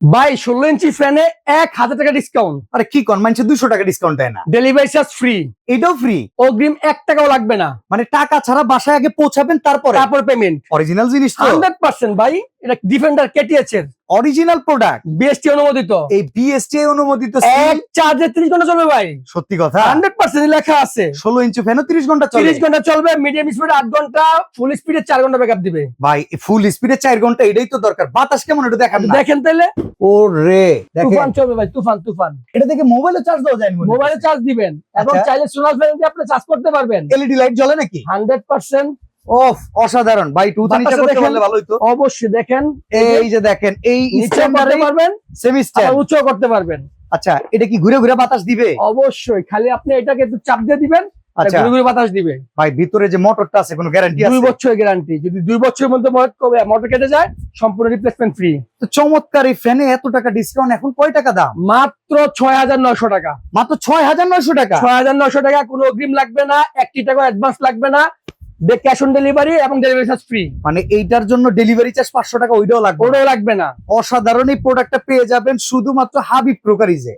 ভাই 16 ইঞ্চি ফ্যানে 1000 টাকা ডিসকাউন্ট, আরে কি কোন মানুষ 200 টাকা ডিসকাউন্ট দেয় না? ডেলিভারি চার্জ ফ্রি, এটাও ফ্রি? অগ্রিম 1 টাকাও লাগবে না, মানে টাকা ছাড়া বাসায় আগে পৌঁছাবেন তারপরে তারপর পেমেন্ট। অরিজিনাল জিনিস তো? 100% ভাই, এটা ডিফেন্ডার কেটিএচ এর অরিজিনাল প্রোডাক্ট, বিএসটি অনুমোদিত, এই বিএসটিআই অনুমোদিত এক চার্জে 30 ঘন্টা চলবে ভাই। সত্যি কথা? 100% লেখা আছে। 16 ইঞ্চি ফ্যানও 30 ঘন্টা চলে? 30 ঘন্টা চলবে, মিডিয়াম স্পিডে 8 ঘন্টা, ফুল স্পিডে 4 ঘন্টা ব্যাকআপ দিবে। ভাই ফুল স্পিডে 4 ঘন্টা, এটাই তো দরকার। বাতাস কেমন একটু দেখান না। দেখেন তাহলে, ওরে দেখেন, তুফান চলবে ভাই, তুফান তুফান। এটা থেকে মোবাইলে চার্জ দেওয়া যায়? মোবাইলে চার্জ দিবেন এবং আচ্ছা। চাইলে সোলার প্যানেল দিয়ে আপনি চার্জ করতে পারবেন। এলইডি লাইট জ্বলে নাকি? 100% ওফ অসাধারণ ভাই, টুথানিটা বাতাসে করতে দেখেন। পারলে ভালোই তো। অবশ্যই দেখেন, এই যে দেখেন, এই নিচে করতে স্ট্যান্ডারে পারবেন, সেমি আবার স্ট্যান্ড। উঁচু করতে পারবেন। আচ্ছা, এটা কি ঘুরে ঘুরে বাতাস দিবে? অবশ্যই, খালি আপনি এটাকে একটু চাপ দিয়ে দিবেন, আচ্ছা ঘুরে ঘুরে বাতাস দিবে। ভাই, ভিতরে যে মোটরটা আছে কোনো গ্যারান্টি 2 আছে? বছরের গ্যারান্টি। যদি 2 বছরের মধ্যে মোটর কেটে যায়, সম্পূর্ণ রিপ্লেসমেন্ট ফ্রি। তো চমৎকার এই ফ্যানে এত টাকা ডিসকাউন্ট, এখন কয় টাকা দাম? মাত্র 6900 টাকা। মাত্র 6900 টাকা। 6900 টাকা, কোনো অগ্রিম লাগবে না, 1 টাকা অ্যাডভান্স লাগবে না, ক্যাশ অন ডেলিভারি এবং ডেলিভারি চার্জ ফ্রি। মানে এইটার জন্য ডেলিভারি চার্জ 500 টাকা ওইটাও লাগবে না? ওটাও লাগবে না। অসাধারণ এই প্রোডাক্টটা পেয়ে যাবেন শুধুমাত্র হাবিব প্রকারিজে।